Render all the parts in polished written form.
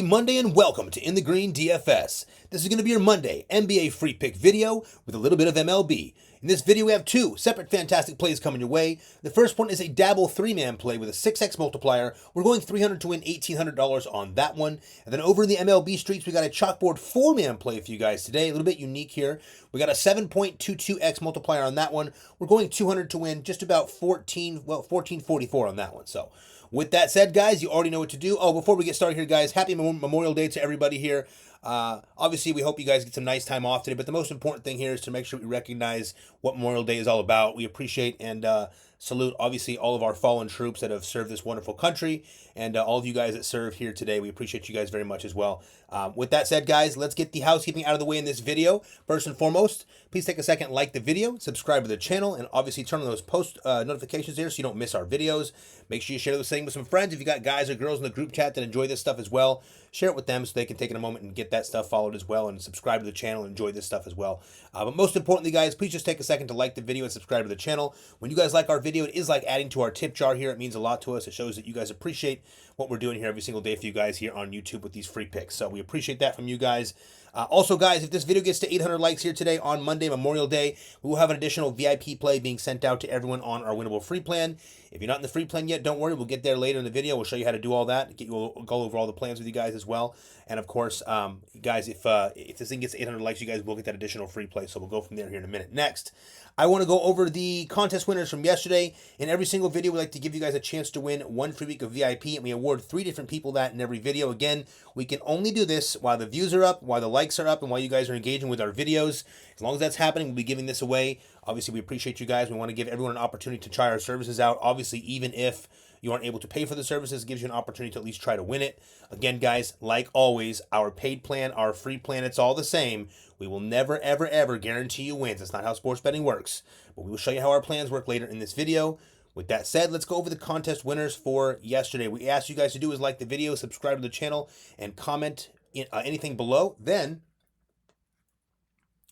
Monday and welcome to In the Green DFS. This is going to be your Monday NBA free pick video with a little bit of MLB. In this video, we have two separate fantastic plays coming your way. The first one is a Dabble 3-man play with a 6x multiplier. We're going $300 to win $1,800 on that one. And then over in the MLB streets, we got a Chalkboard 4-man play for you guys today. A little bit unique here. We got a 7.22x multiplier on that one. We're going $200 to win just about 1444 on that one. So with that said, guys, you already know what to do. Oh, before we get started here, guys, happy Memorial Day to everybody here. Obviously, we hope you guys get some nice time off today, but the most important thing here is to make sure we recognize what Memorial Day is all about. We appreciate and salute, obviously, all of our fallen troops that have served this wonderful country, and all of you guys that serve here today. We appreciate you guys very much as well. With that said, guys, let's get the housekeeping out of the way in this video. First and foremost, please take a second, like the video, subscribe to the channel, and obviously turn on those post notifications there so you don't miss our videos. Make sure you share this thing with some friends. If you got guys or girls in the group chat that enjoy this stuff as well, share it with them so they can take in a moment and get that stuff followed as well, and subscribe to the channel and enjoy this stuff as well. But most importantly, guys, please just take a second to like the video and subscribe to the channel. When you guys like our video, it is like adding to our tip jar here. It means a lot to us. It shows that you guys appreciate what we're doing here every single day for you guys here on YouTube with these free picks. So we appreciate that from you guys. Also, guys, if this video gets to 800 likes here today on Monday, Memorial Day, we will have an additional VIP play being sent out to everyone on our winnable free plan. If you're not in the free plan yet, don't worry. We'll get there later in the video. We'll show you how to do all that, go over all the plans with you guys as well. And of course, guys, if this thing gets 800 likes, you guys will get that additional free play. So we'll go from there here in a minute. Next, I want to go over the contest winners from yesterday. In every single video, we like to give you guys a chance to win one free week of VIP, and we award 3 different people that in every video. Again, we can only do this while the views are up, while the likes are up, and while you guys are engaging with our videos. As long as that's happening, we'll be giving this away. Obviously, we appreciate you guys. We want to give everyone an opportunity to try our services out. Obviously, even if you aren't able to pay for the services, it gives you an opportunity to at least try to win it. Again, guys, like always, our paid plan, our free plan, it's all the same. We will never, ever, ever guarantee you wins. That's not how sports betting works. But we will show you how our plans work later in this video. With that said, let's go over the contest winners for yesterday. What we asked you guys to do is like the video, subscribe to the channel, and comment anything below. Then,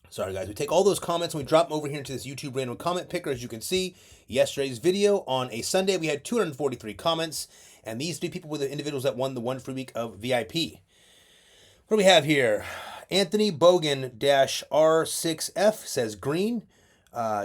sorry guys, we take all those comments and we drop them over here into this YouTube random comment picker. As you can see, yesterday's video on a Sunday, we had 243 comments, and these 3 people were the individuals that won the one free week of VIP. What do we have here? Anthony Bogan-R6F says green.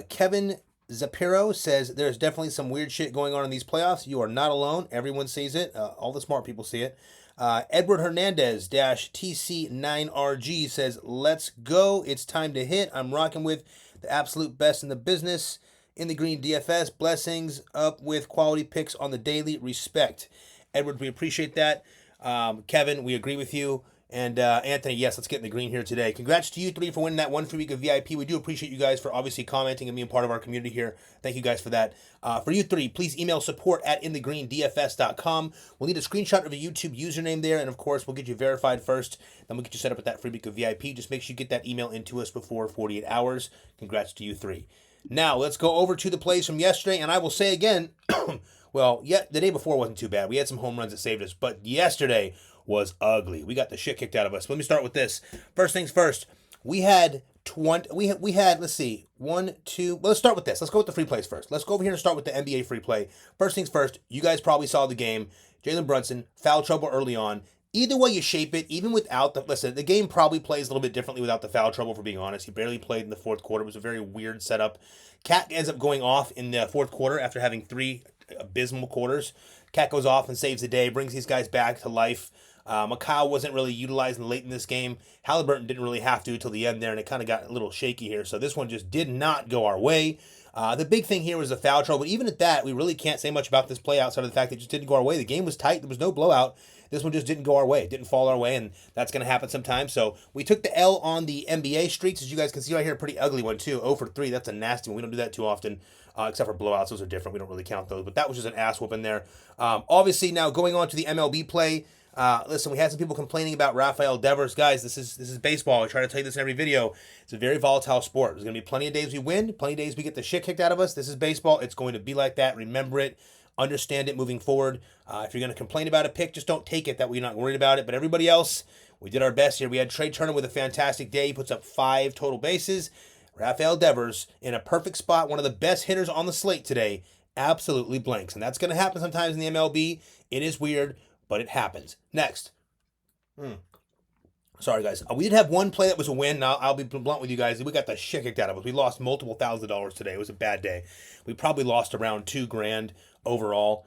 Kevin Zapiro says there's definitely some weird shit going on in these playoffs. You are not alone. Everyone sees it. All the smart people see it. Edward Hernandez-TC9RG says, let's go. It's time to hit. I'm rocking with the absolute best in the business. In the Green DFS, blessings up with quality picks on the daily. Respect. Edward, we appreciate that. Kevin, we agree with you. And Anthony, yes, let's get in the green here today. Congrats to you 3 for winning that one free week of VIP. We do appreciate you guys for obviously commenting and being part of our community here. Thank you guys for that. For you 3, please email support@inthegreendfs.com. We'll need a screenshot of a YouTube username there, and of course, we'll get you verified first. Then we'll get you set up with that free week of VIP. Just make sure you get that email into us before 48 hours. Congrats to you 3. Now, let's go over to the plays from yesterday, and I will say again, well, yeah, the day before wasn't too bad. We had some home runs that saved us, but yesterday was ugly. We got the shit kicked out of us. Let me start with this. First things first. We had let's see, 1, 2. Well, let's start with this. Let's go with the free plays first. Let's go over here and start with the NBA free play. First things first. You guys probably saw the game. Jalen Brunson, foul trouble early on. Either way you shape it, even without the game probably plays a little bit differently without the foul trouble, for being honest. He barely played in the fourth quarter. It was a very weird setup. Cat ends up going off in the fourth quarter after having 3 abysmal quarters. Cat goes off and saves the day, brings these guys back to life. Macau wasn't really utilized late in this game. Halliburton didn't really have to until the end there, and it kind of got a little shaky here. So this one just did not go our way. The big thing here was the foul trouble. But even at that, we really can't say much about this play outside of the fact that it just didn't go our way. The game was tight. There was no blowout. This one just didn't go our way. It didn't fall our way, and that's going to happen sometimes. So we took the L on the NBA streets. As you guys can see right here, a pretty ugly one, too. 0 for 3. That's a nasty one. We don't do that too often, except for blowouts. Those are different. We don't really count those. But that was just an ass whooping there. Obviously, now going on to the MLB play. Listen, we had some people complaining about Rafael Devers. Guys, this is baseball. I try to tell you this in every video. It's a very volatile sport. There's going to be plenty of days we win, plenty of days we get the shit kicked out of us. This is baseball. It's going to be like that. Remember it. Understand it moving forward. If you're going to complain about a pick, just don't take it that we're not worried about it. But everybody else, we did our best here. We had Trey Turner with a fantastic day. He puts up 5 total bases. Rafael Devers in a perfect spot, one of the best hitters on the slate today, absolutely blanks. And that's going to happen sometimes in the MLB. It is weird, but it happens. Next, Sorry, guys. We did have one play that was a win. Now, I'll be blunt with you guys. We got the shit kicked out of us. We lost multiple $1,000s today. It was a bad day. We probably lost around $2,000 overall.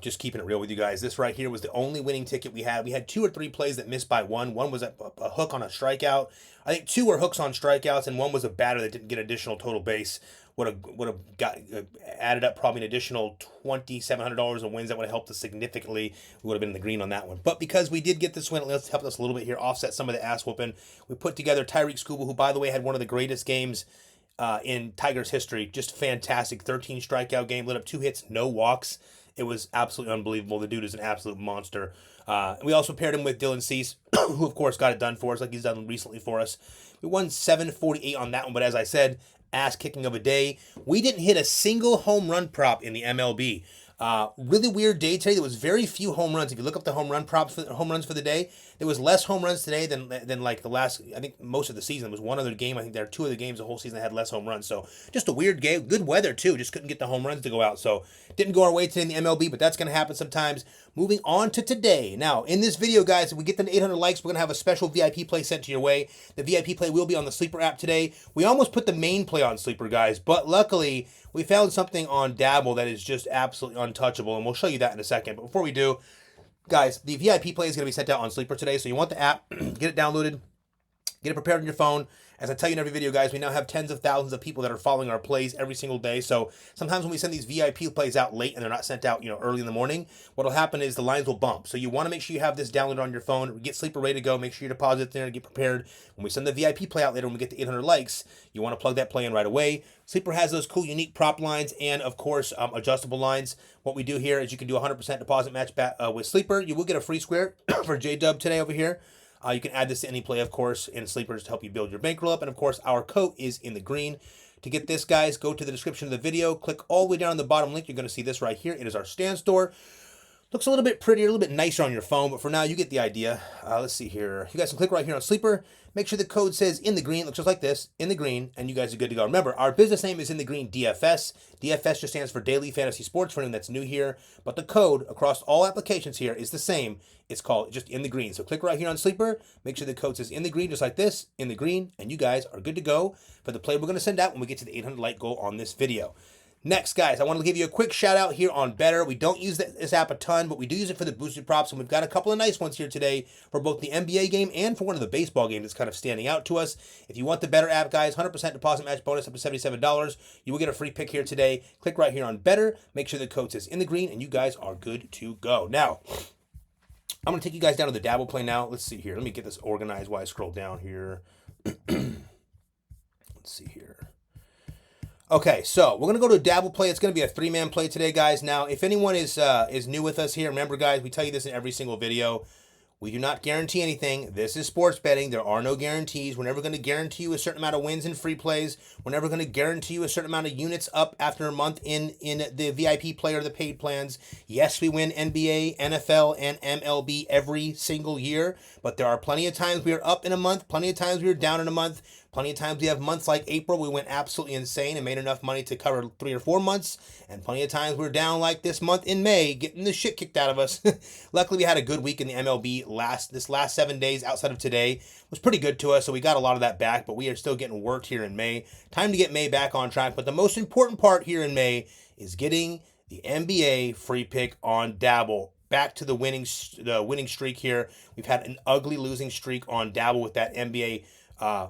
Just keeping it real with you guys. This right here was the only winning ticket we had. We had 2 or 3 plays that missed by one. One was a hook on a strikeout. I think 2 were hooks on strikeouts, and one was a batter that didn't get additional total base. Would have got added up probably an additional $2,700 in wins. That would have helped us significantly. We would have been in the green on that one. But because we did get this win, it helped us a little bit here, offset some of the ass whooping. We put together Tyreek Scuba, who by the way had one of the greatest games in Tigers history. Just fantastic. 13 strikeout game, lit up 2 hits, no walks. It was absolutely unbelievable. The dude is an absolute monster. We also paired him with Dylan Cease, who of course got it done for us, like he's done recently for us. We won 748 on that one, but as I said, ass kicking of a day. We didn't hit a single home run prop in the MLB. Really weird day today. There was very few home runs. If you look up the home runs for the day, there was less home runs today than like the last. I think most of the season. There was one other game. I think there are 2 other games the whole season that had less home runs. So just a weird game. Good weather too. Just couldn't get the home runs to go out. So didn't go our way today in the MLB, but that's going to happen sometimes. Moving on to today. Now in this video, guys, if we get to 800 likes, we're going to have a special VIP play sent to your way. The VIP play will be on the Sleeper app today. We almost put the main play on Sleeper, guys, but luckily we found something on Dabble that is just absolutely untouchable, and we'll show you that in a second. But before we do, guys, the VIP play is going to be sent out on Sleeper today, so you want the app, get it downloaded, get it prepared on your phone. As I tell you in every video, guys, we now have tens of thousands of people that are following our plays every single day. So sometimes when we send these VIP plays out late and they're not sent out, early in the morning, what'll happen is the lines will bump. So you want to make sure you have this downloaded on your phone. Get Sleeper ready to go. Make sure you deposit it there and get prepared. When we send the VIP play out later, when we get to 800 likes, you want to plug that play in right away. Sleeper has those cool, unique prop lines and, of course, adjustable lines. What we do here is you can do a 100% deposit match back with Sleeper. You will get a free square for J-Dub today over here. You can add this to any play, of course, in Sleepers to help you build your bankroll up. And, of course, our code is in the green. To get this, guys, go to the description of the video. Click all the way down on the bottom link. You're going to see this right here. It is our stand store. Looks a little bit prettier, a little bit nicer on your phone, but for now, you get the idea. Let's see here. You guys can click right here on Sleeper. Make sure the code says in the green. It looks just like this, in the green, and you guys are good to go. Remember, our business name is in the green DFS. DFS just stands for Daily Fantasy Sports for anyone that's new here, but the code across all applications here is the same. It's called just in the green. So click right here on Sleeper. Make sure the code says in the green, just like this, in the green, and you guys are good to go for the play we're going to send out when we get to the 800 like goal on this video. Next, guys, I want to give you a quick shout out here on Better. We don't use this app a ton, but we do use it for the boosted props, and we've got a couple of nice ones here today for both the NBA game and for one of the baseball games that's kind of standing out to us. If you want the Better app, guys, 100% deposit match bonus up to $77. You will get a free pick here today. Click right here on Better. Make sure the code says in the green, and you guys are good to go. Now, I'm going to take you guys down to the Dabble play now. Let's see here. Let me get this organized while I scroll down here. Let's see here. Okay, so we're going to go to a Dabble play. It's going to be a 3-man play today, guys. Now, if anyone is new with us here, remember, guys, we tell you this in every single video. We do not guarantee anything. This is sports betting. There are no guarantees. We're never going to guarantee you a certain amount of wins and free plays. We're never going to guarantee you a certain amount of units up after a month in the VIP play or the paid plans. Yes, we win NBA, NFL, and MLB every single year, but there are plenty of times we are up in a month, plenty of times we are down in a month. Plenty of times we have months like April, we went absolutely insane and made enough money to cover 3 or 4 months. And plenty of times we're down like this month in May, getting the shit kicked out of us. Luckily, we had a good week in the MLB. This last 7 days outside of today was pretty good to us, so we got a lot of that back, but we are still getting worked here in May. Time to get May back on track, but the most important part here in May is getting the NBA free pick on Dabble. Back to the winning streak here. We've had an ugly losing streak on Dabble with that NBA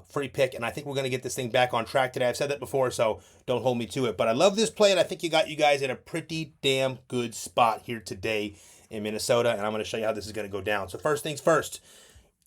free pick, and I think we're going to get this thing back on track today. I've said that before, so don't hold me to it. But I love this play, and I think you got you guys in a pretty damn good spot here today in Minnesota, and I'm going to show you how this is going to go down. So first things first,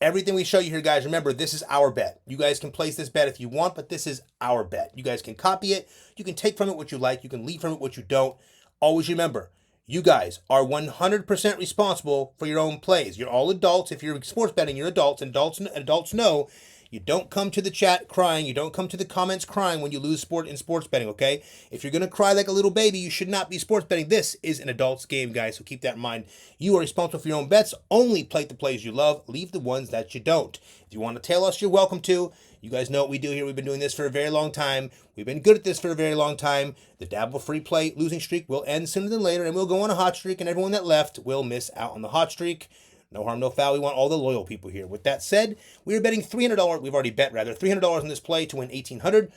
everything we show you here, guys, remember, this is our bet. You guys can place this bet if you want, but this is our bet. You guys can copy it. You can take from it what you like. You can leave from it what you don't. Always remember, you guys are 100% responsible for your own plays. You're all adults. If you're sports betting, you're adults, and adults know you don't come to the chat crying. You don't come to the comments crying when you lose in sports betting, okay? If you're going to cry like a little baby, you should not be sports betting. This is an adult's game, guys, so keep that in mind. You are responsible for your own bets. Only play the plays you love. Leave the ones that you don't. If you want to tail us, you're welcome to. You guys know what we do here. We've been doing this for a very long time. We've been good at this for a very long time. The Dabble free play losing streak will end sooner than later, and we'll go on a hot streak, and everyone that left will miss out on the hot streak. No harm, no foul. We want all the loyal people here. With that said, we are betting $300. We've already bet, rather, $300 in this play to win $1,800.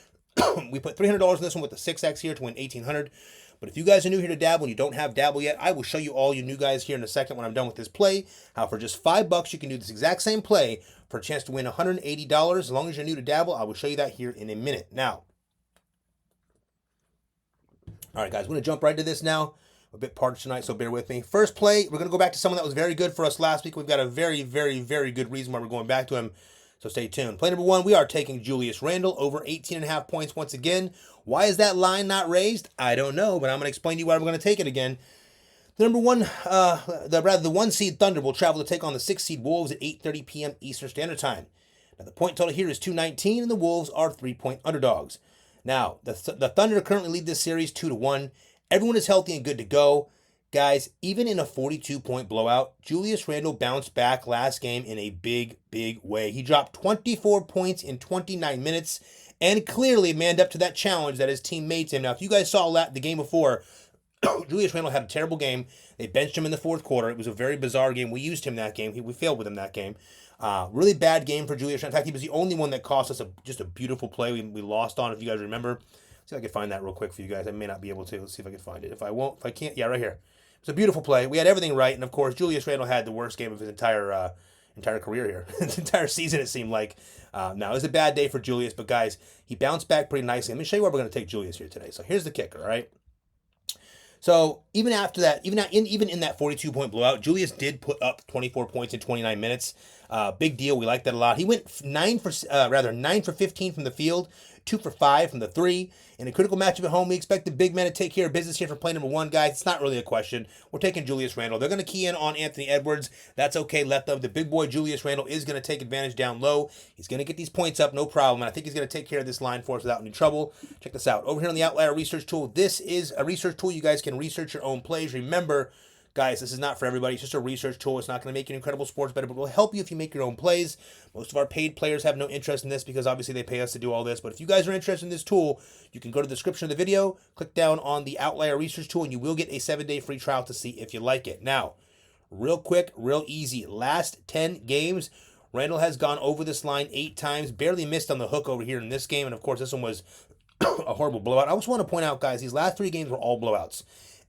We put $300 in this one with the 6X here to win $1,800. But if you guys are new here to Dabble and you don't have Dabble yet, I will show you all you new guys here in a second when I'm done with this play, how for just $5 you can do this exact same play for a chance to win $180. As long as you're new to Dabble, I will show you that here in a minute. Now, all right, guys, we're going to jump right into this now. A bit parched tonight, so bear with me. First play, we're going to go back to someone that was very good for us last week. We've got a very, very, very good reason why we're going back to him, so stay tuned. Play number 1, we are taking Julius Randle over 18.5 points once again. Why is that line not raised? I don't know, but I'm going to explain to you why we're going to take it again. The number 1, the 1 seed Thunder will travel to take on the 6 seed Wolves at 8:30 p.m. Eastern Standard Time. Now, the point total here is 219, and the Wolves are 3-point underdogs. Now, the Thunder currently lead this series 2-1. Everyone is healthy and good to go. Guys, even in a 42-point blowout, Julius Randle bounced back last game in a big, big way. He dropped 24 points in 29 minutes and clearly manned up to that challenge that his team made to him. Now, if you guys saw the game before, Julius Randle had a terrible game. They benched him in the fourth quarter. It was a very bizarre game. We used him that game. We failed with him that game. Really bad game for Julius Randle. In fact, he was the only one that cost us just a beautiful play we lost on, if you guys remember. See if I can find that real quick for you guys. I may not be able to. Let's see if I can find it. If I can't, yeah, right here. It's a beautiful play. We had everything right, and of course, Julius Randle had the worst game of his entire career here, his entire season. It seemed like. Now it was a bad day for Julius, but guys, he bounced back pretty nicely. Let me show you where we're going to take Julius here today. So here's the kicker, all right? So even after that, even in that 42-point blowout, Julius did put up 24 points in 29 minutes. Big deal. We like that a lot. He went 9 for 15 from the field, 2 for 5 from the 3. In a critical matchup at home, we expect the big men to take care of business here for play number 1, guys. It's not really a question. We're taking Julius Randle. They're going to key in on Anthony Edwards. That's okay. Let them. The big boy Julius Randle is going to take advantage down low. He's going to get these points up, no problem. And I think he's going to take care of this line for us without any trouble. Check this out. Over here on the Outlier Research Tool, this is a research tool. You guys can research your own plays. Remember, guys, this is not for everybody. It's just a research tool. It's not going to make you an incredible sports bettor, but it will help you if you make your own plays. Most of our paid players have no interest in this because obviously they pay us to do all this. But if you guys are interested in this tool, you can go to the description of the video, click down on the Outlier Research Tool, and you will get a 7-day free trial to see if you like it. Now, real quick, real easy. Last 10 games, Randle has gone over this line 8 times, barely missed on the hook over here in this game. And of course, this one was a horrible blowout. I just want to point out, guys, these last 3 games were all blowouts.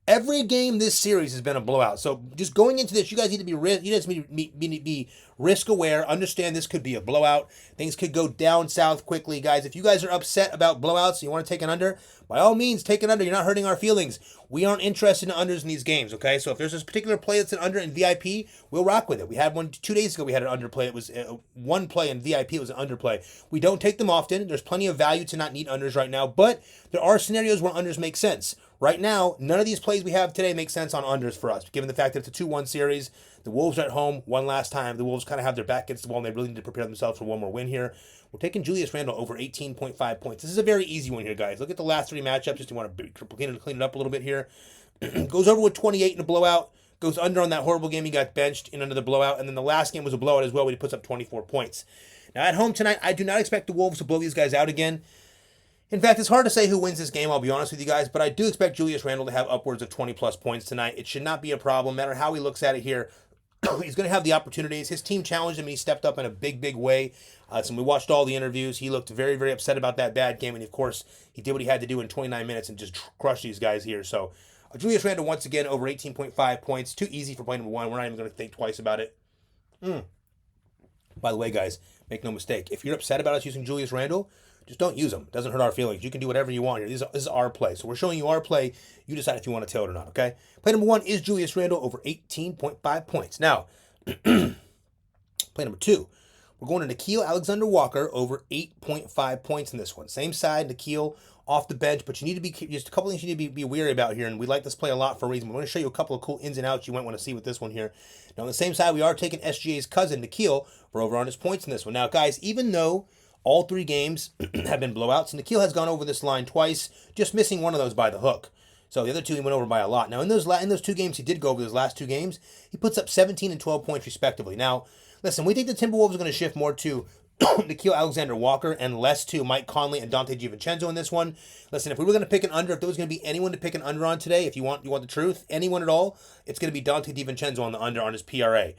Every game this series has been a blowout. So just going into this, you guys need to be risk aware. Understand this could be a blowout. Things could go down south quickly, guys. If you guys are upset about blowouts and you want to take an under, by all means, take an under. You're not hurting our feelings. We aren't interested in unders in these games, okay? So if there's this particular play that's an under in VIP, we'll rock with it. We had one 2 days ago. We had an under play. It was one play in VIP. It was an under play. We don't take them often. There's plenty of value to not need unders right now, but there are scenarios where unders make sense. Right now, none of these plays we have today make sense on unders for us, given the fact that it's a 2-1 series. The Wolves are at home one last time. The Wolves kind of have their back against the wall, and they really need to prepare themselves for one more win here. We're taking Julius Randle over 18.5 points. This is a very easy one here, guys. Look at the last 3 matchups. Just want to clean it up a little bit here. Goes over with 28 in a blowout. Goes under on that horrible game. He got benched in under the blowout. And then the last game was a blowout as well, where he puts up 24 points. Now, at home tonight, I do not expect the Wolves to blow these guys out again. In fact, it's hard to say who wins this game, I'll be honest with you guys, but I do expect Julius Randle to have upwards of 20-plus points tonight. It should not be a problem, no matter how he looks at it here. He's going to have the opportunities. His team challenged him, and he stepped up in a big, big way. So we watched all the interviews. He looked very, very upset about that bad game, and of course, he did what he had to do in 29 minutes and just crushed these guys here. So Julius Randle, once again, over 18.5 points. Too easy for play number 1. We're not even going to think twice about it. By the way, guys, make no mistake. If you're upset about us using Julius Randle, just don't use them. It doesn't hurt our feelings. You can do whatever you want here. This is our play. So we're showing you our play. You decide if you want to tell it or not, okay? Play number 1 is Julius Randle over 18.5 points. Now, play number 2. We're going to Nickeil Alexander-Walker over 8.5 points in this one. Same side, Nickeil off the bench, but you need to be just a couple things you need to be wary about here, and we like this play a lot for a reason. We're going to show you a couple of cool ins and outs you might want to see with this one here. Now, on the same side, we are taking SGA's cousin, Nickeil, for over on his points in this one. Now, guys, even though all 3 games have been blowouts, and Nickeil has gone over this line twice, just missing one of those by the hook. So the other 2 he went over by a lot. Now, in those 2 games he did go over, those last 2 games, he puts up 17 and 12 points respectively. Now, listen, we think the Timberwolves are going to shift more to Nickeil Alexander-Walker and less to Mike Conley and Dante DiVincenzo in this one. Listen, if we were going to pick an under, if there was going to be anyone to pick an under on today, if you want the truth, anyone at all, it's going to be Dante DiVincenzo on the under on his PRA.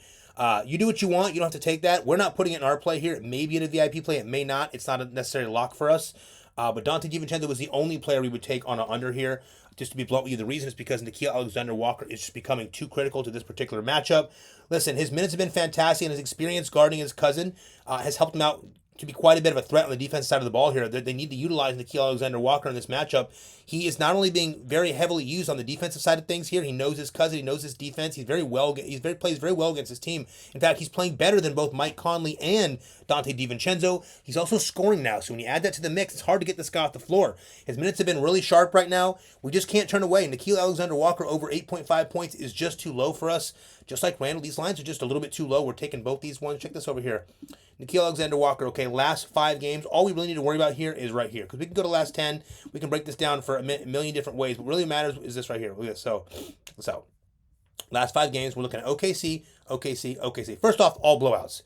You do what you want. You don't have to take that. We're not putting it in our play here. It may be in a VIP play. It may not. It's not a necessarily lock for us. But Dante DiVincenzo was the only player we would take on an under here. Just to be blunt with you, the reason is because Nickeil Alexander-Walker is just becoming too critical to this particular matchup. Listen, his minutes have been fantastic, and his experience guarding his cousin has helped him out to be quite a bit of a threat on the defense side of the ball here. They need to utilize Nickeil Alexander-Walker in this matchup. He is not only being very heavily used on the defensive side of things here. He knows his cousin. He knows his defense. Plays very well against his team. In fact, he's playing better than both Mike Conley and Dante DiVincenzo. He's also scoring now. So when you add that to the mix, it's hard to get this guy off the floor. His minutes have been really sharp right now. We just can't turn away. Nickeil Alexander-Walker over 8.5 points is just too low for us. Just like Randall, these lines are just a little bit too low. We're taking both these ones. Check this over here. Nickeil Alexander-Walker, okay, last 5 games. All we really need to worry about here is right here. Because we can go to last 10. We can break this down for a million different ways. What really matters is this right here. Look at this. So, check this out. Last 5 games, we're looking at OKC, OKC, OKC. First off, all blowouts.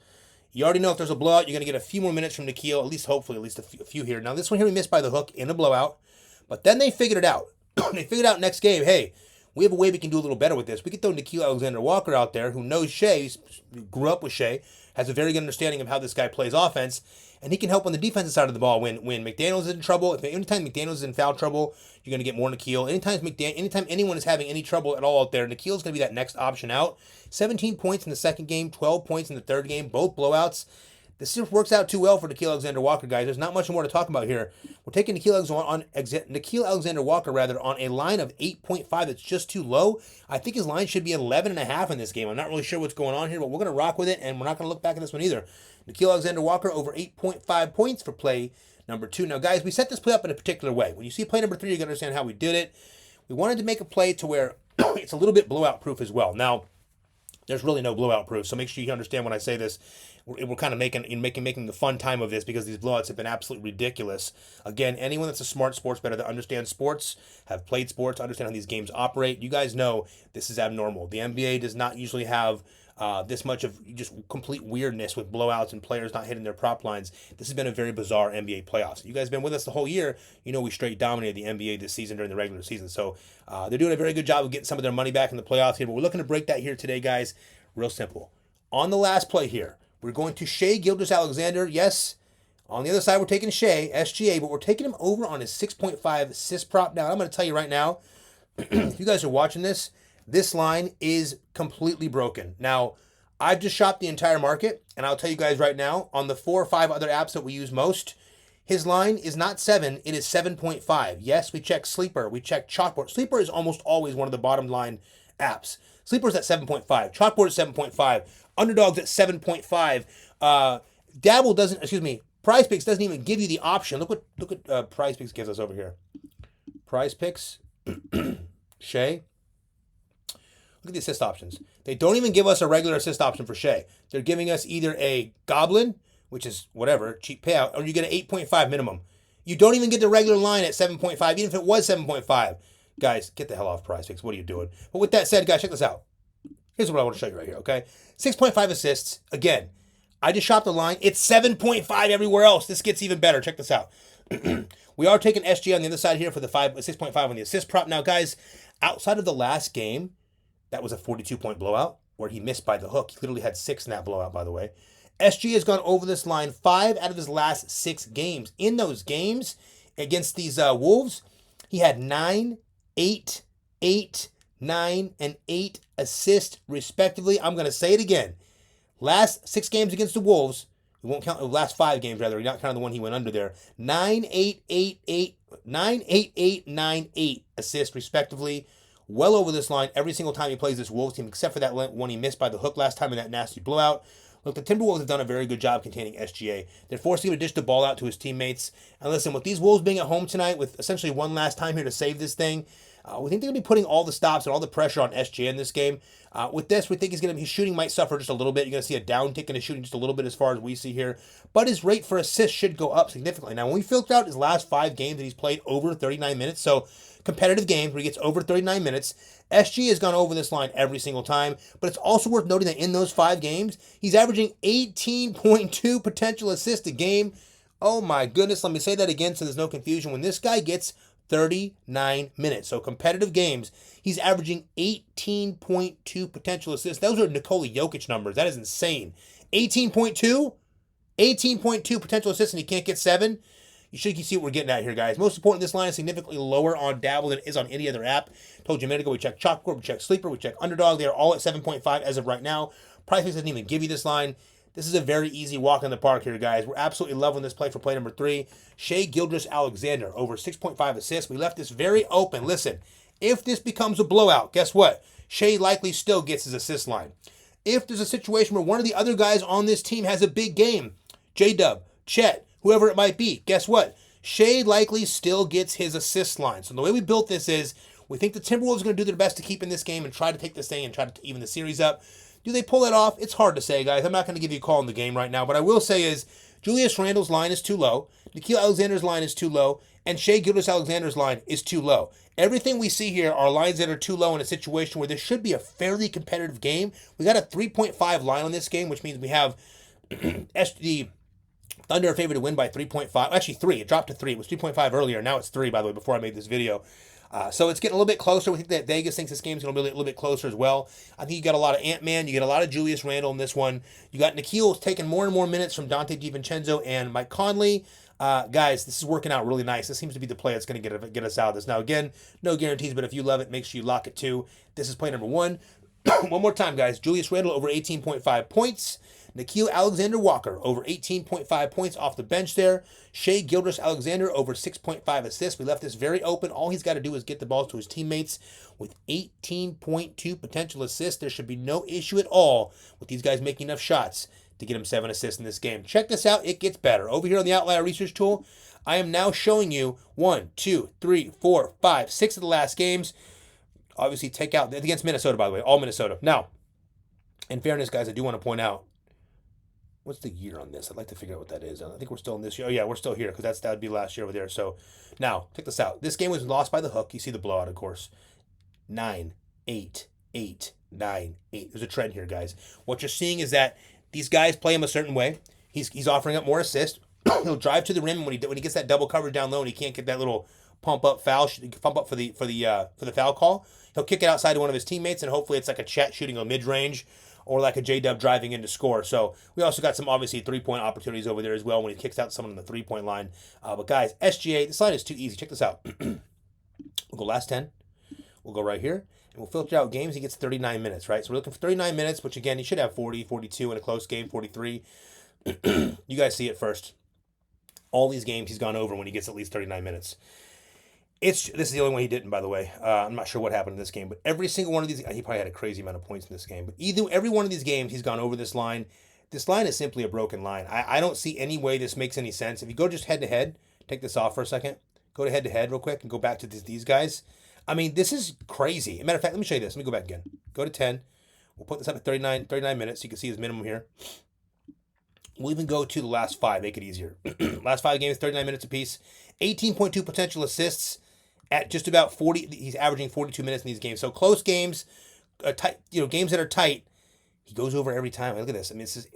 You already know if there's a blowout, you're going to get a few more minutes from Nickeil, at least hopefully, at least a few here. Now, this one here we missed by the hook in a blowout. But then they figured it out. They figured out next game, hey, we have a way we can do a little better with this. We could throw Nickeil Alexander-Walker out there, who knows Shea, grew up with Shea, has a very good understanding of how this guy plays offense, and he can help on the defensive side of the ball when McDaniels is in trouble. Anytime McDaniels is in foul trouble, you're going to get more Nickeil. Anytime anyone is having any trouble at all out there, Nickeil's going to be that next option out. 17 points in the second game, 12 points in the third game, both blowouts. This just works out too well for Nickeil Alexander-Walker, guys. There's not much more to talk about here. We're taking Nickeil Alexander-Walker on a line of 8.5. That's just too low. I think his line should be 11.5 in this game. I'm not really sure what's going on here, but we're going to rock with it, and we're not going to look back at this one either. Nickeil Alexander-Walker over 8.5 points for play number 2. Now, guys, we set this play up in a particular way. When you see play number 3, you're going to understand how we did it. We wanted to make a play to where it's a little bit blowout-proof as well. Now, there's really no blowout proof, so make sure you understand when I say this. We're kind of making the fun time of this because these blowouts have been absolutely ridiculous. Again, anyone that's a smart sports bettor that understands sports, have played sports, understand how these games operate, you guys know this is abnormal. The NBA does not usually have this much of just complete weirdness with blowouts and players not hitting their prop lines. This has been a very bizarre NBA playoffs. You guys have been with us the whole year. You know we straight dominated the NBA this season during the regular season. So they're doing a very good job of getting some of their money back in the playoffs here. But we're looking to break that here today, guys. Real simple. On the last play here, we're going to Shea Gilgeous-Alexander. Yes, on the other side, we're taking Shea, SGA, but we're taking him over on his 6.5 assist prop. Now, I'm going to tell you right now, if you guys are watching this, this line is completely broken. Now, I've just shopped the entire market, and I'll tell you guys right now, on the 4 or 5 other apps that we use most, his line is not 7, it is 7.5. Yes, we check Sleeper, we check Chalkboard. Sleeper is almost always one of the bottom line apps. Sleeper's at 7.5. Chalkboard is 7.5. Underdog's at 7.5. Dabble doesn't, Prizepicks doesn't even give you the option. Look what Prizepicks gives us over here. Prizepicks, Shea. Look at the assist options. They don't even give us a regular assist option for Shea. They're giving us either a Goblin, which is whatever, cheap payout, or you get an 8.5 minimum. You don't even get the regular line at 7.5, even if it was 7.5. Guys, get the hell off Prizepicks. What are you doing? But with that said, guys, check this out. Here's what I want to show you right here, okay? 6.5 assists. Again, I just shopped the line. It's 7.5 everywhere else. This gets even better. Check this out. We are taking SG on the other side here for the 6.5 on the assist prop. Now, guys, outside of the last game, that was a 42-point blowout where he missed by the hook. He literally had 6 in that blowout, by the way. SG has gone over this line 5 out of his last 6 games. In those games against these Wolves, he had 9, 8, 8, 9, and 8 assists, respectively. I'm going to say it again. Last 6 games against the Wolves, we won't count the last 5 games, rather. We're not counting the one he went under there. 9, 8, 8, 8, 9, 8, 8, 9, 8 assists, respectively. Well over this line every single time he plays this Wolves team, except for that one he missed by the hook last time in that nasty blowout. Look, the Timberwolves have done a very good job containing SGA. They're forcing him to dish the ball out to his teammates. And listen, with these Wolves being at home tonight, with essentially one last time here to save this thing, we think they're going to be putting all the stops and all the pressure on SGA in this game. With this, we think his shooting might suffer just a little bit. You're going to see a downtick in his shooting just a little bit as far as we see here. But his rate for assists should go up significantly. Now, when we filtered out his last 5 games that he's played over 39 minutes, so competitive games where he gets over 39 minutes, SG has gone over this line every single time. But it's also worth noting that in those 5 games, he's averaging 18.2 potential assists a game. Oh my goodness, let me say that again so there's no confusion. When this guy gets 39 minutes. So competitive games, he's averaging 18.2 potential assists. Those are Nikola Jokic numbers. That is insane. 18.2? 18.2 potential assists and he can't get 7? You should see what we're getting at here, guys. Most important, this line is significantly lower on Dabble than it is on any other app. Told you a minute ago, we checked Chalkboard, we checked Sleeper, we checked Underdog. They are all at 7.5 as of right now. Prizepicks doesn't even give you this line. This is a very easy walk in the park here, guys. We're absolutely loving this play for play number 3. Shai Gilgeous-Alexander, over 6.5 assists. We left this very open. Listen, if this becomes a blowout, guess what? Shai likely still gets his assist line. If there's a situation where one of the other guys on this team has a big game, J-Dub, Chet, whoever it might be, guess what? Shai likely still gets his assist line. So the way we built this is, we think the Timberwolves are going to do their best to keep in this game and try to take this thing and try to even the series up. Do they pull it off? It's hard to say, guys. I'm not going to give you a call in the game right now. But I will say is, Julius Randle's line is too low. Nickeil Alexander's line is too low. And Shai Gilgeous-Alexander's line is too low. Everything we see here are lines that are too low in a situation where this should be a fairly competitive game. We got a 3.5 line on this game, which means we have the Thunder are favored to win by 3.5. Actually, 3. It dropped to 3. It was 3.5 earlier. Now it's 3, by the way, before I made this video. So it's getting a little bit closer. We think that Vegas thinks this game's going to be a little bit closer as well. I think you got a lot of Ant-Man. You get a lot of Julius Randle in this one. You got Nickeil taking more and more minutes from Dante DiVincenzo and Mike Conley. Guys, this is working out really nice. This seems to be the play that's going to get us out of this. Now, again, no guarantees, but if you love it, make sure you lock it too. This is play number 1. One more time, guys. Julius Randle over 18.5 points. Nickeil Alexander-Walker over 18.5 points off the bench there. Shai Gilgeous-Alexander over 6.5 assists. We left this very open. All he's got to do is get the ball to his teammates. With 18.2 potential assists, there should be no issue at all with these guys making enough shots to get him 7 assists in this game. Check this out. It gets better. Over here on the Outlier Research Tool, I am now showing you 1, 2, 3, 4, 5, 6 of the last games. Obviously, take out against Minnesota, by the way, all Minnesota. Now, in fairness, guys, I do want to point out, what's the year on this? I'd like to figure out what that is. I think we're still in this year. Oh, yeah, we're still here because that would be last year over there. So now, check this out. This game was lost by the hook. You see the blowout, of course. 9, 8, 8, 9, 8. There's a trend here, guys. What you're seeing is that these guys play him a certain way. He's offering up more assists. He'll drive to the rim when he gets that double coverage down low and he can't get that little pump up for the foul call. He'll kick it outside to one of his teammates and hopefully it's like a Chet shooting a mid range, or like a J-Dub driving in to score. So we also got some, obviously, three-point opportunities over there as well when he kicks out someone on the three-point line. But, guys, SGA, this line is too easy. Check this out. We'll go last 10. We'll go right here. And we'll filter out games. He gets 39 minutes, right? So we're looking for 39 minutes, which, again, he should have 40, 42 in a close game, 43. You guys see it first. All these games he's gone over when he gets at least 39 minutes. This is the only one he didn't, by the way. I'm not sure what happened in this game, but every single one of these, he probably had a crazy amount of points in this game. But every one of these games, he's gone over this line. This line is simply a broken line. I don't see any way this makes any sense. If you go just head-to-head, take this off for a second. Go to head-to-head real quick and go back to these guys. I mean, this is crazy. As a matter of fact, let me show you this. Let me go back again. Go to 10. We'll put this up at 39 minutes. So you can see his minimum here. We'll even go to the last 5, make it easier. Last 5 games, 39 minutes apiece. 18.2 potential assists. At just about 40, he's averaging 42 minutes in these games. So close games, tight, games that are tight, he goes over every time. Look at this. I mean, this is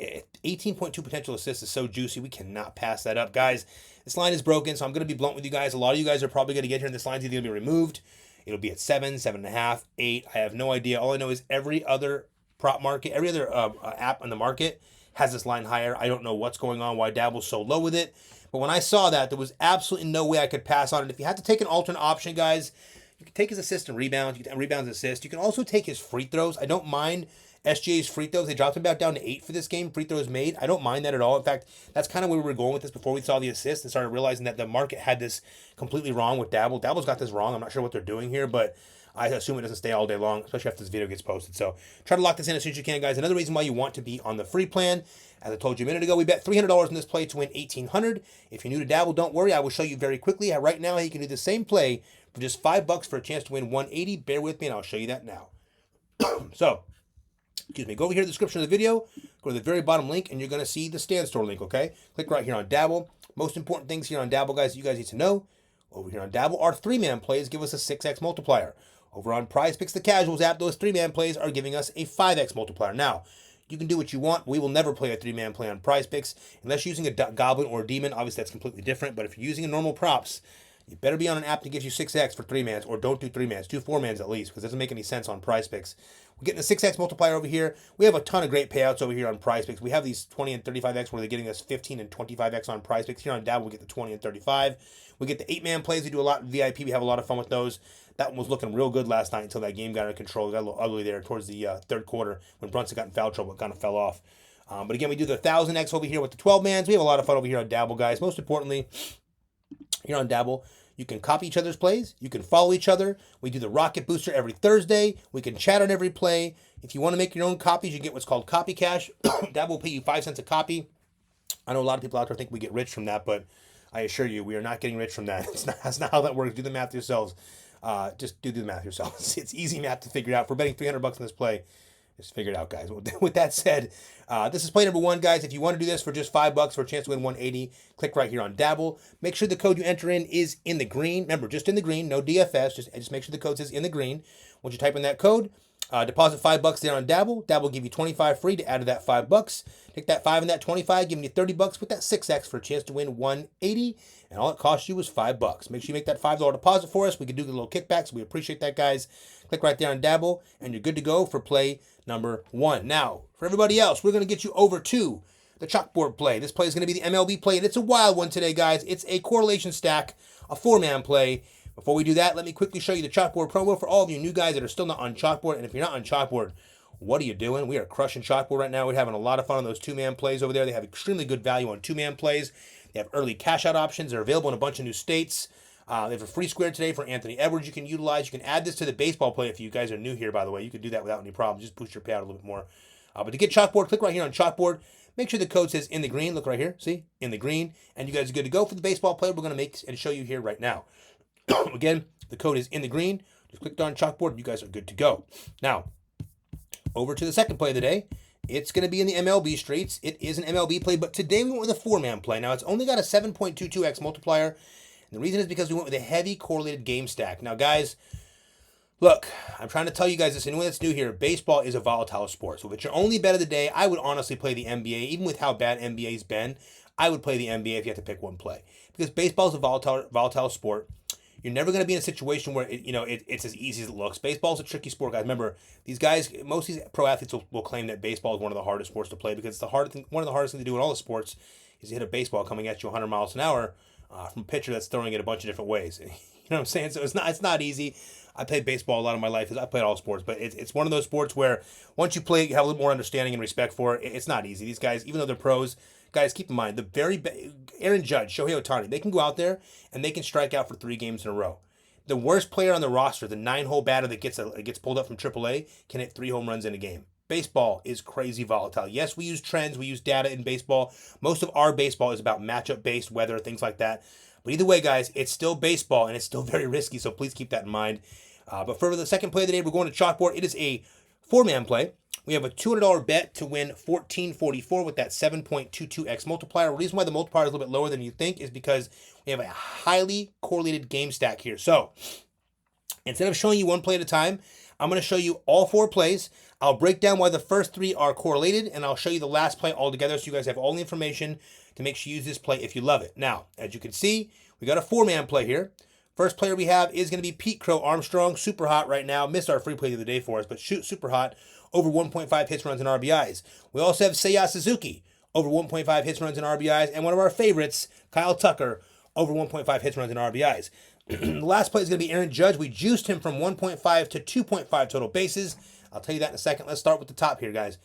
18.2 potential assists is so juicy. We cannot pass that up, guys. This line is broken, so I'm going to be blunt with you guys. A lot of you guys are probably going to get here, and this line's either going to be removed. It'll be at 7, 7.5, 8. I have no idea. All I know is every other prop market, every other app on the market has this line higher. I don't know what's going on, why Dabble's so low with it. But when I saw that, there was absolutely no way I could pass on it. If you had to take an alternate option, guys, you can take his assist and rebounds. You can rebounds and assists. You can also take his free throws. I don't mind SGA's free throws. They dropped him back down to 8 for this game. Free throws made. I don't mind that at all. In fact, that's kind of where we were going with this before we saw the assist and started realizing that the market had this completely wrong with Dabble. Dabble's got this wrong. I'm not sure what they're doing here, but I assume it doesn't stay all day long, especially after this video gets posted. So try to lock this in as soon as you can, guys. Another reason why you want to be on the free plan, as I told you a minute ago, we bet $300 in this play to win $1,800. If you're new to Dabble, don't worry. I will show you very quickly how right now you can do the same play for just $5 for a chance to win $180. Bear with me, and I'll show you that now. So, excuse me. Go over here to the description of the video. Go to the very bottom link, and you're going to see the Stand Store link, okay? Click right here on Dabble. Most important things here on Dabble, guys, that you guys need to know. Over here on Dabble, our 3-man plays give us a 6x multiplier. Over on Prizepicks, the Casuals app, those 3-man plays are giving us a 5x multiplier. Now, you can do what you want. We will never play a 3-man play on Prizepicks unless you're using a Goblin or a Demon. Obviously, that's completely different. But if you're using a normal props, You better be on an app that gives you 6x for 3-mans, or don't do 3-mans. Do 4-mans at least, because it doesn't make any sense on Prizepicks. We're getting a 6x multiplier over here. We have a ton of great payouts over here on Prizepicks. We have these 20 and 35x where they're getting us 15 and 25x on Prizepicks. Here on Dabble, we get the 20 and 35. We get the 8-man plays. We do a lot in VIP. We have a lot of fun with those. That one was looking real good last night until that game got out of control. It got a little ugly there towards the third quarter when Brunson got in foul trouble. It kind of fell off. But again, we do the 1,000x over here with the 12-mans. We have a lot of fun over here on Dabble, guys. Most importantly, here on Dabble, you can copy each other's plays. You can follow each other. We do the Rocket Booster every Thursday. We can chat on every play. If you want to make your own copies, you get what's called Copy Cash. Dabble will pay you 5 cents a copy. I know a lot of people out there think we get rich from that, but I assure you, we are not getting rich from that. That's not how that works. Do the math yourselves. Just do the math yourselves. It's easy math to figure out. If we're betting $300 in this play, just figure it out, guys. With that said, this is play number 1, guys. If you want to do this for just $5 for a chance to win 180, click right here on Dabble. Make sure the code you enter in is in the green. Remember, just in the green, no DFS. Just make sure the code says in the green. Once you type in that code, deposit $5 there on Dabble. Dabble will give you $25 free to add to that $5. Take that 5 and that 25, giving you $30 with that 6x for a chance to win 180. And all it costs you was $5. Make sure you make that $5 deposit for us. We can do the little kickbacks. We appreciate that, guys. Click right there on Dabble, and you're good to go for play number 1. Now, for everybody else, we're going to get you over to the chalkboard play. This play is going to be the MLB play, and it's a wild one today, guys. It's a correlation stack, a 4-man play. Before we do that, let me quickly show you the chalkboard promo for all of you new guys that are still not on chalkboard. And if you're not on chalkboard, what are you doing? We are crushing chalkboard right now. We're having a lot of fun on those 2-man plays over there. They have extremely good value on 2-man plays. They have early cash out options. They're available in a bunch of new states. They have a free square today for Anthony Edwards you can utilize. You can add this to the baseball play if you guys are new here, by the way. You can do that without any problem. Just boost your payout a little bit more. But to get chalkboard, click right here on chalkboard. Make sure the code says in the green. Look right here. See? In the green. And you guys are good to go for the baseball play we're going to make and show you here right now. Again, the code is in the green. Just click on chalkboard and you guys are good to go. Now, over to the second play of the day. It's going to be in the MLB streets. It is an MLB play, but today we went with a 4-man play. Now, it's only got a 7.22x multiplier. And the reason is because we went with a heavy correlated game stack. Now, guys, look, I'm trying to tell you guys this. Anyone that's new here, baseball is a volatile sport. So if it's your only bet of the day, I would honestly play the NBA. Even with how bad NBA's been, I would play the NBA if you have to pick one play. Because baseball is a volatile sport. You're never going to be in a situation where it's as easy as it looks. Baseball's a tricky sport, guys. Remember, these guys, most of these pro athletes will claim that baseball is one of the hardest sports to play because one of the hardest things to do in all the sports is to hit a baseball coming at you 100 miles an hour from a pitcher that's throwing it a bunch of different ways. You know what I'm saying? So it's not easy. I played baseball a lot of my life. I played all sports, but it's one of those sports where once you play it, you have a little more understanding and respect for it. It's not easy. These guys, even though they're pros, guys, keep in mind, Aaron Judge, Shohei Ohtani, they can go out there and they can strike out for 3 games in a row. The worst player on the roster, the 9-hole batter that gets pulled up from AAA, can hit 3 home runs in a game. Baseball is crazy volatile. Yes, we use trends, we use data in baseball. Most of our baseball is about matchup-based weather, things like that. But either way, guys, it's still baseball, and it's still very risky, so please keep that in mind. But for the second play of the day, we're going to chalkboard. It is a 4-man play. We have a $200 bet to win $14.44 with that 7.22x multiplier. The reason why the multiplier is a little bit lower than you think is because we have a highly correlated game stack here. So instead of showing you one play at a time, I'm going to show you all 4 plays. I'll break down why the first 3 are correlated, and I'll show you the last play all together so you guys have all the information to make sure you use this play if you love it. Now, as you can see, we got a 4-man play here. First player we have is going to be Pete Crow Armstrong, super hot right now. Missed our free play of the day for us, but super hot, over 1.5 hits, runs, and RBIs. We also have Seiya Suzuki, over 1.5 hits, runs, and RBIs, and one of our favorites, Kyle Tucker, over 1.5 hits, runs, and RBIs. The last play is going to be Aaron Judge. We juiced him from 1.5 to 2.5 total bases. I'll tell you that in a second. Let's start with the top here, guys.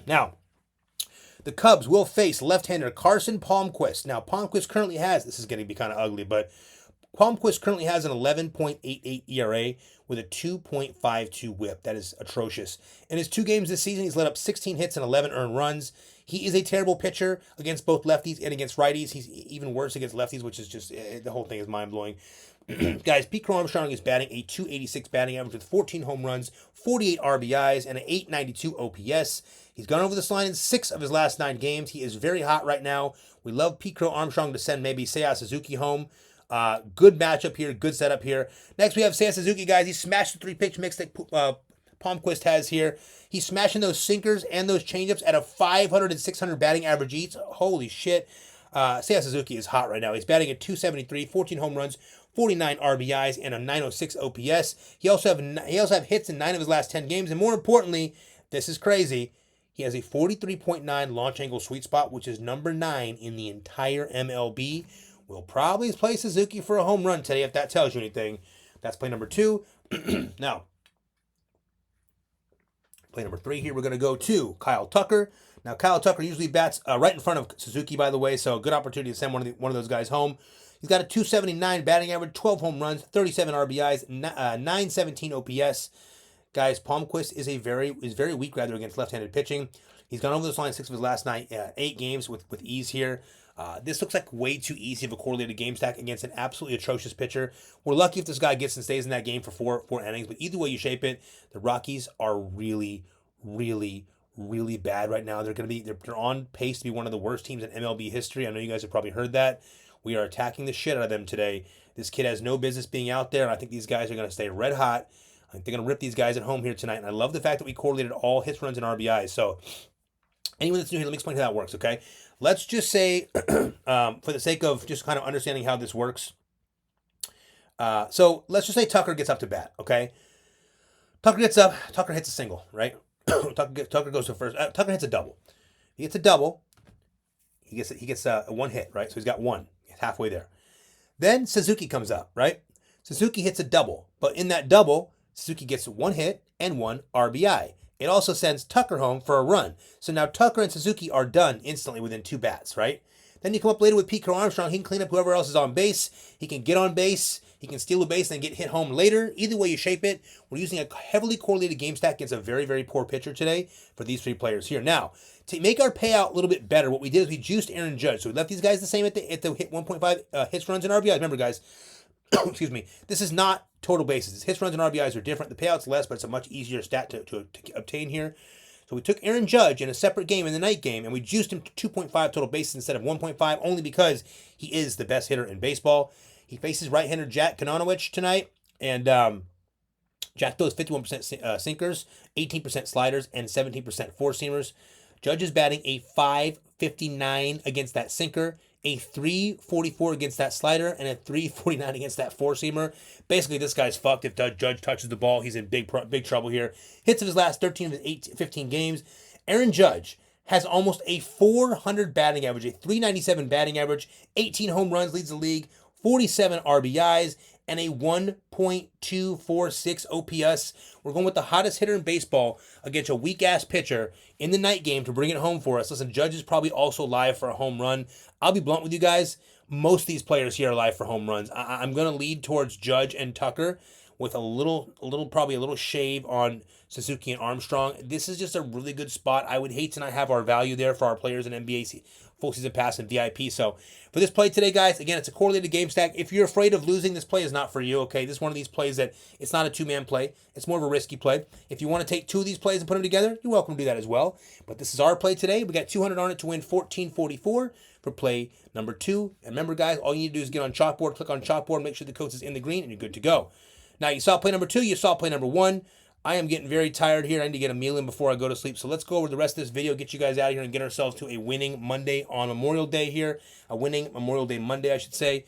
Now, the Cubs will face left-hander Carson Palmquist. Now, Palmquist currently has, this is going to be kind of ugly, but Palmquist currently has an 11.88 ERA with a 2.52 whip. That is atrocious. In his 2 games this season, he's let up 16 hits and 11 earned runs. He is a terrible pitcher against both lefties and against righties. He's even worse against lefties, which is just, the whole thing is mind-blowing. Guys, Pete Crow Armstrong is batting a .286 batting average with 14 home runs, 48 RBIs, and an .892 OPS. He's gone over this line in 6 of his last 9 games. He is very hot right now. We love Pete Crow Armstrong to send maybe Seiya Suzuki home. Good matchup here, good setup here. Next, we have Seiya Suzuki, guys. He smashed the 3-pitch mix that Palmquist has here. He's smashing those sinkers and those changeups at a 500 and 600 batting average each. Holy shit. Seiya Suzuki is hot right now. He's batting at 273, 14 home runs, 49 RBIs, and a 906 OPS. He also have hits in 9 of his last 10 games, and more importantly, this is crazy, he has a 43.9 launch angle sweet spot, which is number 9 in the entire MLB. We'll probably play Suzuki for a home run today, if that tells you anything. That's play number 2. Now, play number 3 here, we're going to go to Kyle Tucker. Now, Kyle Tucker usually bats right in front of Suzuki, by the way, so a good opportunity to send one of those guys home. He's got a 279 batting average, 12 home runs, 37 RBIs, 917 OPS. Guys, Palmquist is very weak against left-handed pitching. He's gone over this line 6 of his last 8 games with ease here. This looks like way too easy of a correlated game stack against an absolutely atrocious pitcher. We're lucky if this guy gets and stays in that game for four innings, but either way you shape it, the Rockies are really bad right now. They're on pace to be one of the worst teams in MLB history. I know you guys have probably heard that. We are attacking the shit out of them today. This kid has no business being out there, and I think these guys are going to stay red hot. I think they're going to rip these guys at home here tonight, and I love the fact that we correlated all hits, runs, and RBIs. So anyone that's new here, let me explain how that works, okay? Let's just say, for the sake of just kind of understanding how this works, so let's just say Tucker gets up to bat, okay? Tucker gets up, Tucker hits a single, right? Tucker goes to first. Tucker hits a double. He gets a double. He gets a one hit, right? So he's got one. He's halfway there. Then Suzuki comes up, right? Suzuki hits a double, but in that double, Suzuki gets one hit and one RBI. It also sends Tucker home for a run. So now Tucker and Suzuki are done instantly within 2 bats, right? Then you come up later with Pete Crow Armstrong. He can clean up whoever else is on base. He can get on base. He can steal a base and then get hit home later. Either way you shape it, we're using a heavily correlated game stack against a very poor pitcher today for these 3 players here. Now, to make our payout a little bit better, what we did is we juiced Aaron Judge. So we left these guys the same at the hit 1.5 hits, runs, and RBIs. Remember, guys, excuse me, this is not total bases. Hits, runs, and RBIs are different. The payout's less, but it's a much easier stat to obtain here. So we took Aaron Judge in a separate game in the night game, and we juiced him to 2.5 total bases instead of 1.5, only because he is the best hitter in baseball. He faces right-hander Jack Kononowicz tonight, and Jack throws 51% sinkers, 18% sliders, and 17% four-seamers. Judge is batting a .559 against that sinker, a .344 against that slider, and a .349 against that four-seamer. Basically, this guy's fucked. If Judge touches the ball, he's in big trouble here. Hits of his last 13 of his 15 games. Aaron Judge has almost a 400 batting average, a .397 batting average, 18 home runs, leads the league, 47 RBIs, and a 1.246 OPS. We're going with the hottest hitter in baseball against a weak-ass pitcher in the night game to bring it home for us. Listen, Judge is probably also live for a home run. I'll be blunt with you guys. Most of these players here are live for home runs. I'm going to lead towards Judge and Tucker with probably a little shave on Suzuki and Armstrong. This is just a really good spot. I would hate to not have our value there for our players in NBA full season pass and VIP. So for this play today, guys, again, it's a correlated game stack. If you're afraid of losing, this play is not for you, okay? This is one of these plays that it's not a 2-man play. It's more of a risky play. If you want to take 2 of these plays and put them together, you're welcome to do that as well. But this is our play today. We got 200 on it to win $14.44 for play number 2. And remember, guys, all you need to do is get on Chalkboard, click on Chalkboard, make sure the coach is in the green, and you're good to go. Now, you saw play number 2, you saw play number 1. I am getting very tired here. I need to get a meal in before I go to sleep. So let's go over the rest of this video, get you guys out of here, and get ourselves to a winning Monday on Memorial Day here. A winning Memorial Day Monday, I should say.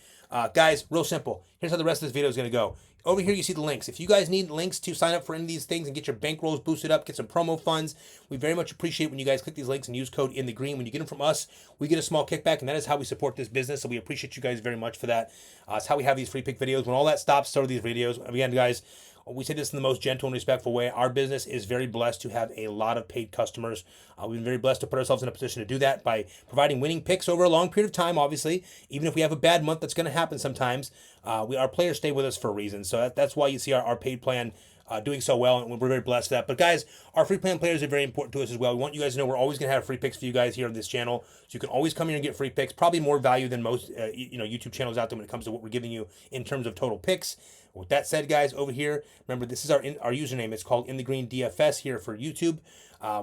Guys, real simple. Here's how the rest of this video is going to go. Over here, you see the links. If you guys need links to sign up for any of these things and get your bankrolls boosted up, get some promo funds, we very much appreciate when you guys click these links and use code InTheGreen. When you get them from us, we get a small kickback, and that is how we support this business. So we appreciate you guys very much for that. It's how we have these free pick videos. When all that stops, so are these videos. Again, guys, we say this in the most gentle and respectful way. Our business is very blessed to have a lot of paid customers. We've been very blessed to put ourselves in a position to do that by providing winning picks over a long period of time, obviously. Even if we have a bad month, that's going to happen sometimes. Our players stay with us for a reason. So that's why you see our paid plan doing so well, and we're very blessed for that. But guys, our free plan players are very important to us as well. We want you guys to know we're always going to have free picks for you guys here on this channel. So you can always come here and get free picks. Probably more value than most YouTube channels out there when it comes to what we're giving you in terms of total picks. With that said, guys, over here, remember, this is our username. It's called InTheGreen DFS here for YouTube.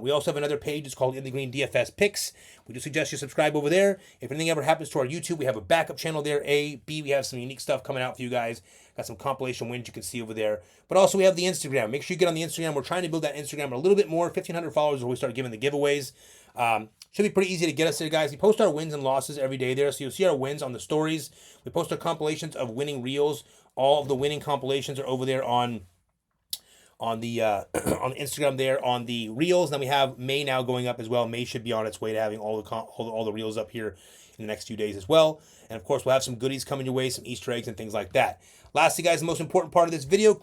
We also have another page. It's called InTheGreen DFS Picks. We do suggest you subscribe over there. If anything ever happens to our YouTube, we have a backup channel there. B, we have some unique stuff coming out for you guys. Got some compilation wins you can see over there. But also we have the Instagram. Make sure you get on the Instagram. We're trying to build that Instagram a little bit more. 1,500 followers before we start giving the giveaways. Should be pretty easy to get us there, guys. We post our wins and losses every day there, so you'll see our wins on the stories. We post our compilations of winning reels. All of the winning compilations are over there on the on Instagram there on the reels. Then we have May now going up as well. May should be on its way to having all the reels up here in the next few days as well. And of course, we'll have some goodies coming your way, some Easter eggs and things like that. Lastly, guys, the most important part of this video, click